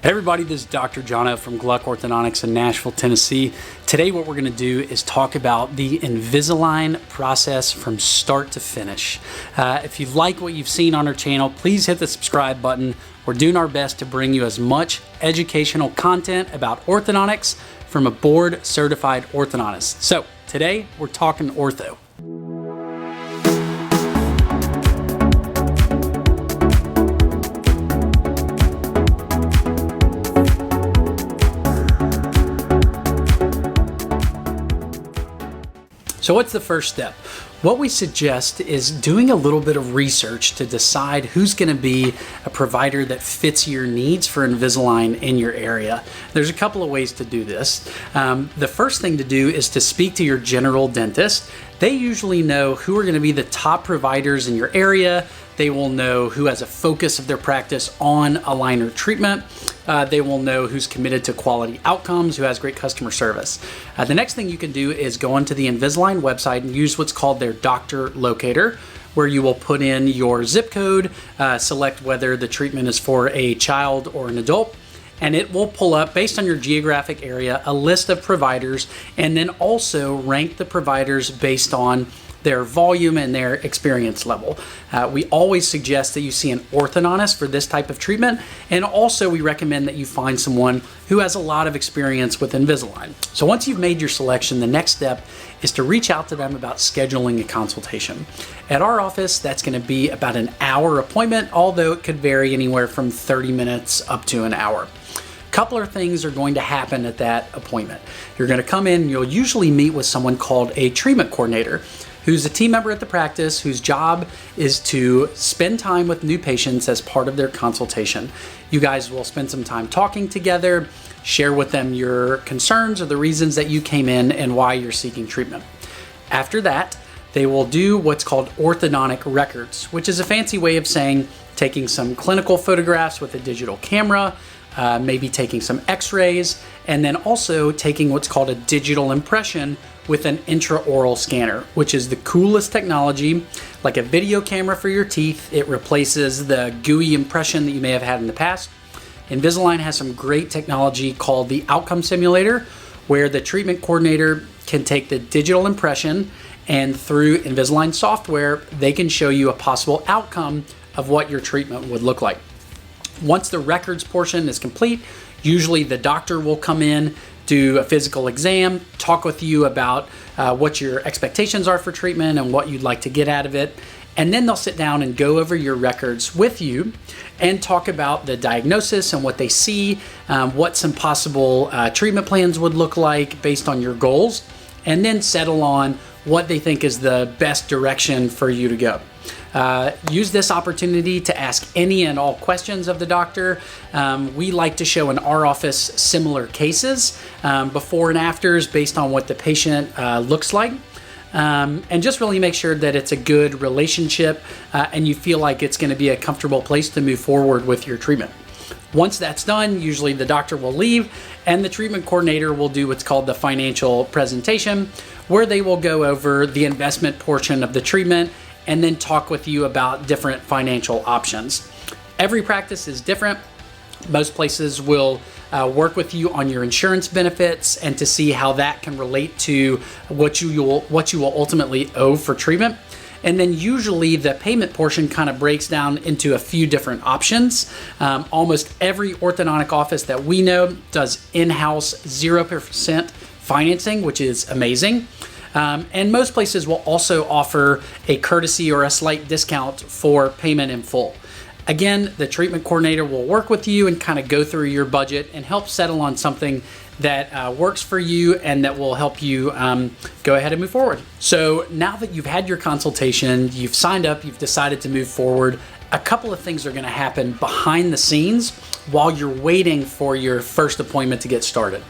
Hey everybody, this is Dr. Jono from Gluck Orthodontics in Nashville, Tennessee. Today what we're going to do is talk about the Invisalign process from start to finish. If you like what you've seen on our channel, please hit the subscribe button. We're doing our best to bring you as much educational content about orthodontics from a board certified orthodontist. So today we're talking ortho. So what's the first step? What we suggest is doing a little bit of research to decide who's going to be a provider that fits your needs for Invisalign in your area. There's a couple of ways to do this. The first thing to do is to speak to your general dentist. They usually know who are going to be the top providers in your area. They will know who has a focus of their practice on aligner treatment. They will know who's committed to quality outcomes, who has great customer service. The next thing you can do is go onto the Invisalign website and use what's called their doctor locator, where you will put in your zip code, select whether the treatment is for a child or an adult, and it will pull up, based on your geographic area, a list of providers, and then also rank the providers based on their volume and their experience level. We always suggest that you see an orthodontist for this type of treatment, and also we recommend that you find someone who has a lot of experience with Invisalign. So once you've made your selection, the next step is to reach out to them about scheduling a consultation. At our office, that's going to be about an hour appointment, although it could vary anywhere from 30 minutes up to an hour. Couple of things are going to happen at that appointment. You're going to come in and you'll usually meet with someone called a treatment coordinator, who's a team member at the practice whose job is to spend time with new patients as part of their consultation. You guys will spend some time talking together, share with them your concerns or the reasons that you came in and why you're seeking treatment. After that, they will do what's called orthodontic records, which is a fancy way of saying taking some clinical photographs with a digital camera, maybe taking some x-rays, and then also taking what's called a digital impression with an intraoral scanner, which is the coolest technology. Like a video camera for your teeth, it replaces the gooey impression that you may have had in the past. Invisalign has some great technology called the outcome simulator, where the treatment coordinator can take the digital impression, and through Invisalign software, they can show you a possible outcome of what your treatment would look like. Once the records portion is complete, usually the doctor will come in, do a physical exam, talk with you about what your expectations are for treatment and what you'd like to get out of it. And then they'll sit down and go over your records with you and talk about the diagnosis and what they see, what some possible treatment plans would look like based on your goals, and then settle on what they think is the best direction for you to go. Use this opportunity to ask any and all questions of the doctor. We like to show in our office similar cases, before and afters based on what the patient looks like. And just really make sure that it's a good relationship and you feel like it's going to be a comfortable place to move forward with your treatment. Once that's done, usually the doctor will leave and the treatment coordinator will do what's called the financial presentation, where they will go over the investment portion of the treatment and then talk with you about different financial options. Every practice is different. Most places will work with you on your insurance benefits and to see how that can relate to what you will ultimately owe for treatment. And then usually the payment portion kind of breaks down into a few different options. Almost every orthodontic office that we know does in-house 0% financing, which is amazing. And most places will also offer a courtesy or a slight discount for payment in full. Again, the treatment coordinator will work with you and kind of go through your budget and help settle on something that works for you and that will help you go ahead and move forward. So now that you've had your consultation, you've signed up, you've decided to move forward, a couple of things are going to happen behind the scenes while you're waiting for your first appointment to get started.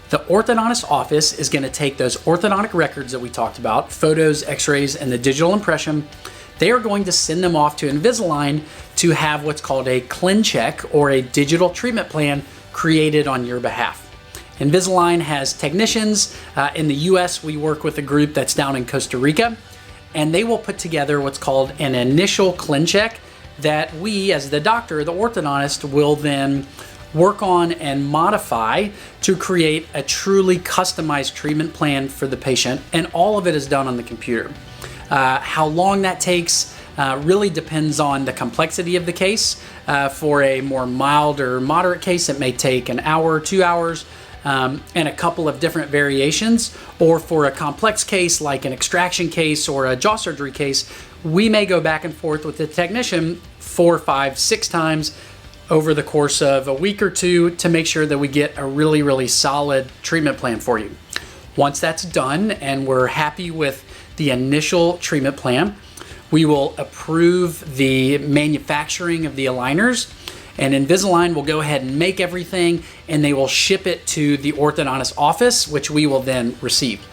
The orthodontist office is going to take those orthodontic records that we talked about, photos, x-rays, and the digital impression. They are going to send them off to Invisalign to have what's called a ClinCheck or a digital treatment plan created on your behalf. Invisalign has technicians. In the US, we work with a group that's down in Costa Rica, and they will put together what's called an initial ClinCheck that we, as the doctor, the orthodontist, will then work on and modify to create a truly customized treatment plan for the patient, and all of it is done on the computer. How long that takes really depends on the complexity of the case. For a more mild or moderate case, it may take an hour, 2 hours, and a couple of different variations. Or for a complex case like an extraction case or a jaw surgery case, we may go back and forth with the technician 4, 5, 6 times over the course of a week or two to make sure that we get a really, really solid treatment plan for you. Once that's done and we're happy with the initial treatment plan, we will approve the manufacturing of the aligners, and Invisalign will go ahead and make everything, and they will ship it to the orthodontist office, which we will then receive.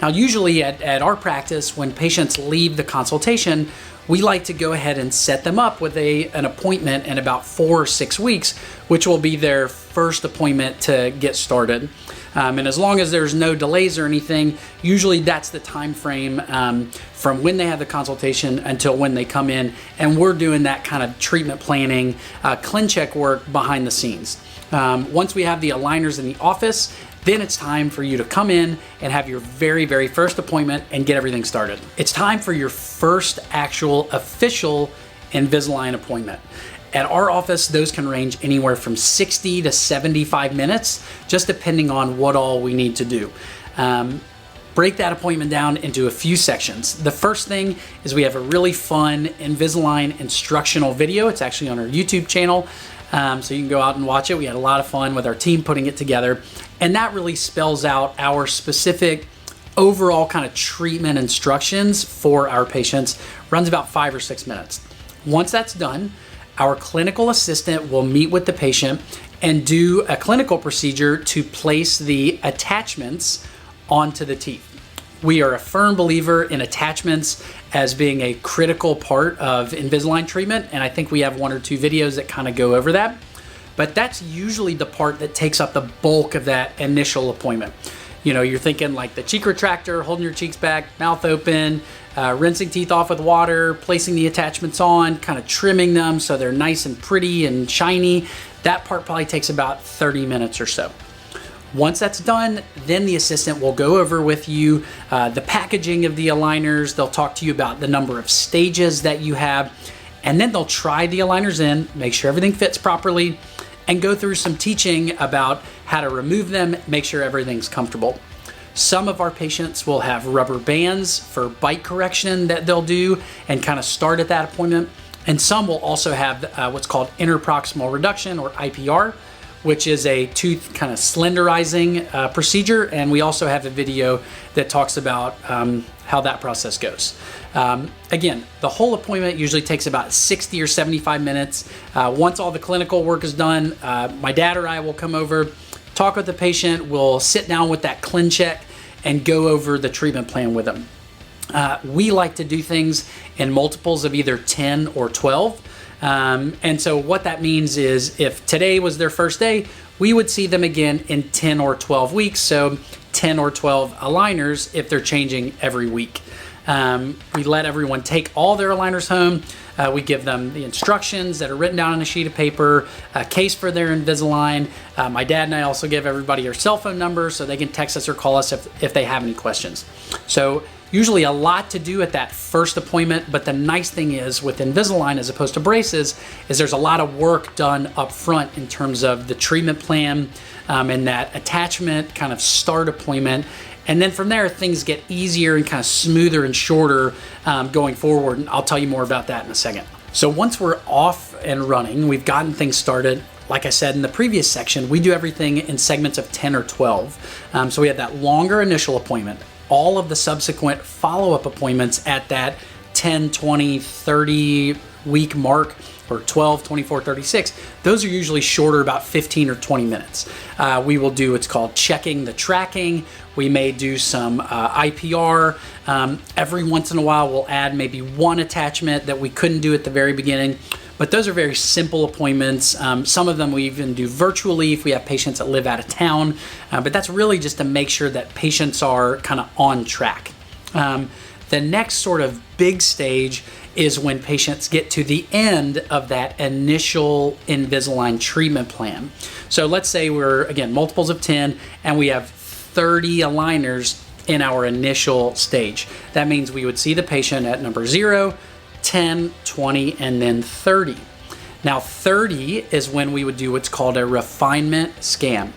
Now, usually at our practice, when patients leave the consultation, we like to go ahead and set them up with an appointment in about 4 or 6 weeks, which will be their first appointment to get started. And as long as there's no delays or anything, usually that's the time frame from when they have the consultation until when they come in, and we're doing that kind of treatment planning, ClinCheck work behind the scenes. Once we have the aligners in the office, then it's time for you to come in and have your very, very first appointment and get everything started. It's time for your first actual official Invisalign appointment. At our office, those can range anywhere from 60 to 75 minutes, just depending on what all we need to do. Break that appointment down into a few sections. The first thing is we have a really fun Invisalign instructional video. It's actually on our YouTube channel, so you can go out and watch it. We had a lot of fun with our team putting it together, and that really spells out our specific overall kind of treatment instructions for our patients. Runs about 5 or 6 minutes. Once that's done, our clinical assistant will meet with the patient and do a clinical procedure to place the attachments onto the teeth. We are a firm believer in attachments as being a critical part of Invisalign treatment, and I think we have 1 or 2 videos that kind of go over that. But that's usually the part that takes up the bulk of that initial appointment. You know, you're thinking like the cheek retractor, holding your cheeks back, mouth open, rinsing teeth off with water, placing the attachments on, kind of trimming them so they're nice and pretty and shiny. That part probably takes about 30 minutes or so. Once that's done, then the assistant will go over with you the packaging of the aligners. They'll talk to you about the number of stages that you have, and then they'll try the aligners in, make sure everything fits properly, and go through some teaching about how to remove them, make sure everything's comfortable. Some of our patients will have rubber bands for bite correction that they'll do and kind of start at that appointment. And some will also have what's called interproximal reduction, or IPR, which is a tooth kind of slenderizing procedure. And we also have a video that talks about how that process goes. Again, the whole appointment usually takes about 60 or 75 minutes. Once all the clinical work is done, my dad or I will come over, talk with the patient, we'll sit down with that ClinCheck and go over the treatment plan with them. We like to do things in multiples of either 10 or 12. And so what that means is if today was their first day, we would see them again in 10 or 12 weeks. So 10 or 12 aligners if they're changing every week. We let everyone take all their aligners home. We give them the instructions that are written down on a sheet of paper, a case for their Invisalign. My dad and I also give everybody our cell phone number so they can text us or call us if they have any questions. So usually a lot to do at that first appointment, but the nice thing is with Invisalign as opposed to braces is there's a lot of work done up front in terms of the treatment plan and that attachment kind of start appointment. And then from there, things get easier and kind of smoother and shorter going forward. And I'll tell you more about that in a second. So once we're off and running, we've gotten things started. Like I said in the previous section, we do everything in segments of 10 or 12. So we have that longer initial appointment. All of the subsequent follow-up appointments at that 10, 20, 30 week mark, or 12, 24, 36, those are usually shorter, about 15 or 20 minutes. We will do what's called checking the tracking. We may do some IPR. Every once in a while, we'll add maybe one attachment that we couldn't do at the very beginning. But those are very simple appointments. Some of them we even do virtually if we have patients that live out of town. But that's really just to make sure that patients are kind of on track. The next sort of big stage is when patients get to the end of that initial Invisalign treatment plan. So let's say we're, again, multiples of 10, and we have 30 aligners in our initial stage. That means we would see the patient at number 0, 10, 20, and then 30. Now 30 is when we would do what's called a refinement scan.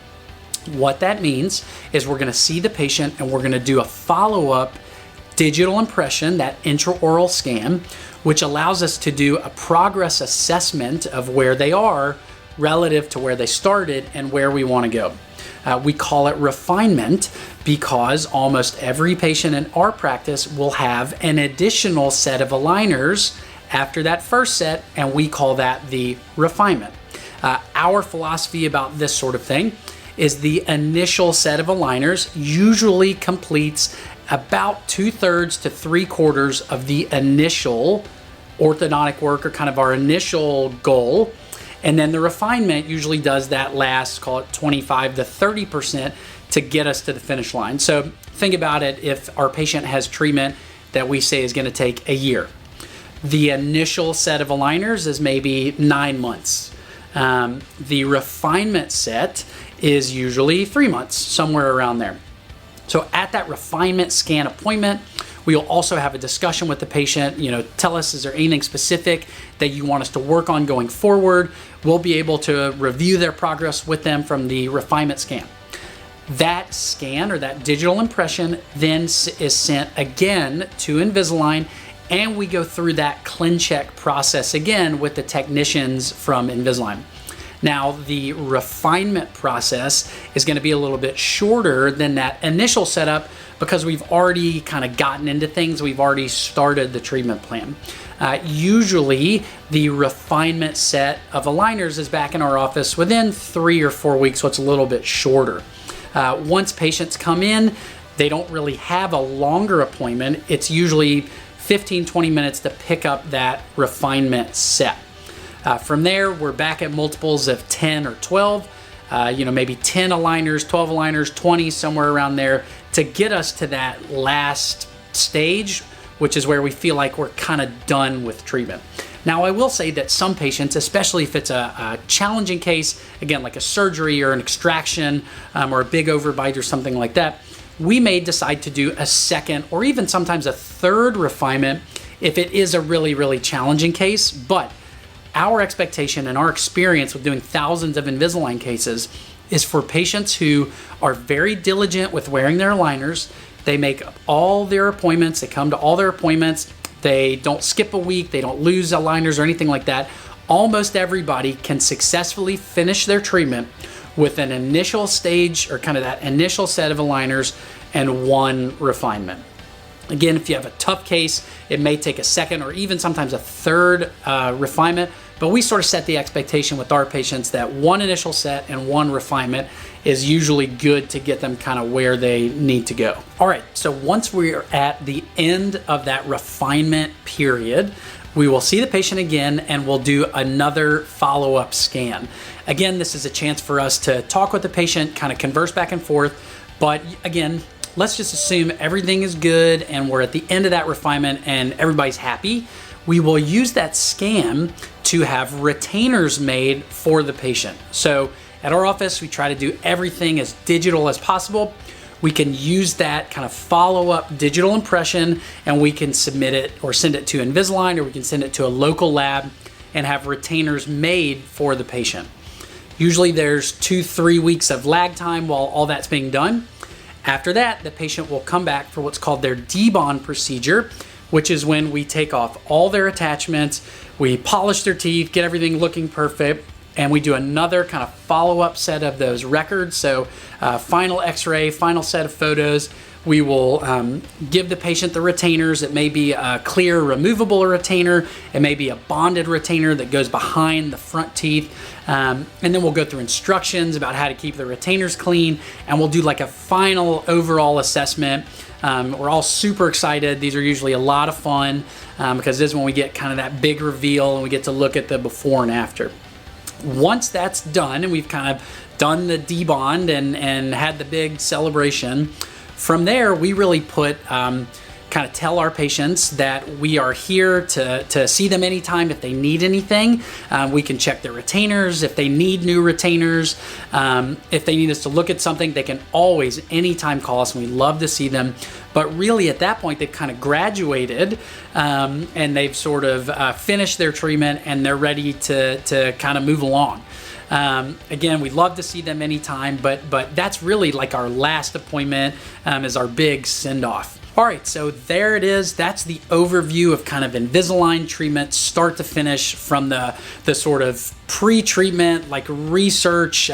What that means is we're going to see the patient and we're going to do a follow-up digital impression, that intraoral scan, which allows us to do a progress assessment of where they are relative to where they started and where we want to go. We call it refinement because almost every patient in our practice will have an additional set of aligners after that first set, and we call that the refinement. Our philosophy about this sort of thing is the initial set of aligners usually completes about 2/3 to 3/4 of the initial orthodontic work, or kind of our initial goal. And then the refinement usually does that last, call it 25 to 30% to get us to the finish line. So think about it, if our patient has treatment that we say is going to take a year. The initial set of aligners is maybe 9 months. The refinement set is usually 3 months, somewhere around there. So at that refinement scan appointment, we'll also have a discussion with the patient. Tell us, is there anything specific that you want us to work on going forward? We'll be able to review their progress with them from the refinement scan. That scan, or that digital impression, then is sent again to Invisalign, and we go through that ClinCheck process again with the technicians from Invisalign. Now, the refinement process is going to be a little bit shorter than that initial setup because we've already kind of gotten into things. We've already started the treatment plan. Usually, the refinement set of aligners is back in our office within 3 or 4 weeks, so it's a little bit shorter. Once patients come in, they don't really have a longer appointment. It's usually 15, 20 minutes to pick up that refinement set. From there, we're back at multiples of 10 or 12, maybe 10 aligners, 12 aligners, 20, somewhere around there, to get us to that last stage, which is where we feel like we're kind of done with treatment. Now, I will say that some patients, especially if it's a challenging case, again, like a surgery or an extraction or a big overbite or something like that, we may decide to do a second or even sometimes a third refinement if it is a really, really challenging case. But our expectation and our experience with doing thousands of Invisalign cases is for patients who are very diligent with wearing their aligners. They make all their appointments, they come to all their appointments, they don't skip a week, they don't lose aligners or anything like that. Almost everybody can successfully finish their treatment with an initial stage, or kind of that initial set of aligners, and one refinement. Again, if you have a tough case, it may take a second or even sometimes a third refinement, but we sort of set the expectation with our patients that one initial set and one refinement is usually good to get them kind of where they need to go. All right, so once we're at the end of that refinement period, we will see the patient again and we'll do another follow-up scan. Again, this is a chance for us to talk with the patient, kind of converse back and forth, but again, let's just assume everything is good and we're at the end of that refinement and everybody's happy. We will use that scan to have retainers made for the patient. So at our office, we try to do everything as digital as possible. We can use that kind of follow-up digital impression and we can submit it or send it to Invisalign, or we can send it to a local lab and have retainers made for the patient. Usually there's 2-3 weeks of lag time while all that's being done. After that, the patient will come back for what's called their Debond procedure, which is when we take off all their attachments, we polish their teeth, get everything looking perfect, and we do another kind of follow-up set of those records. So final x-ray, final set of photos. We will give the patient the retainers. It may be a clear removable retainer. It may be a bonded retainer that goes behind the front teeth. And then we'll go through instructions about how to keep the retainers clean. And we'll do like a final overall assessment. We're all super excited. These are usually a lot of fun because this is when we get kind of that big reveal and we get to look at the before and after. Once that's done and we've kind of done the debond and had the big celebration, from there we really put kind of tell our patients that we are here to see them anytime if they need anything. We can check their retainers if they need new retainers. If they need us to look at something, they can always, anytime call us, and we love to see them. But really at that point, they've kind of graduated and they've sort of finished their treatment and they're ready to kind of move along. Again, we love to see them anytime, but that's really like our last appointment is our big send-off. All right, so there it is. That's the overview of kind of Invisalign treatment, start to finish, from the sort of pre-treatment, like research,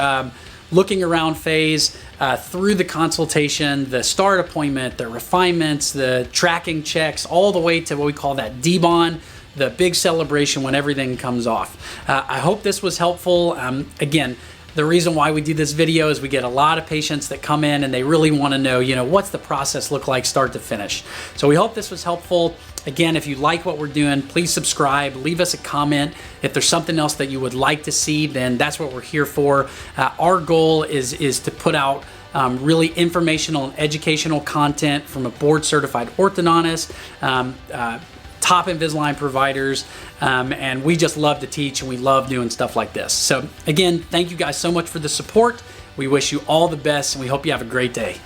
looking around phase, through the consultation, the start appointment, the refinements, the tracking checks, all the way to what we call that debond, the big celebration when everything comes off. I hope this was helpful. Again, the reason why we do this video is we get a lot of patients that come in and they really want to know, what's the process look like start to finish. So we hope this was helpful. Again, if you like what we're doing, please subscribe, leave us a comment. If there's something else that you would like to see, then that's what we're here for. Our goal is to put out really informational and educational content from a board certified orthodontist, top Invisalign providers, and we just love to teach and we love doing stuff like this. So again, thank you guys so much for the support. We wish you all the best and we hope you have a great day.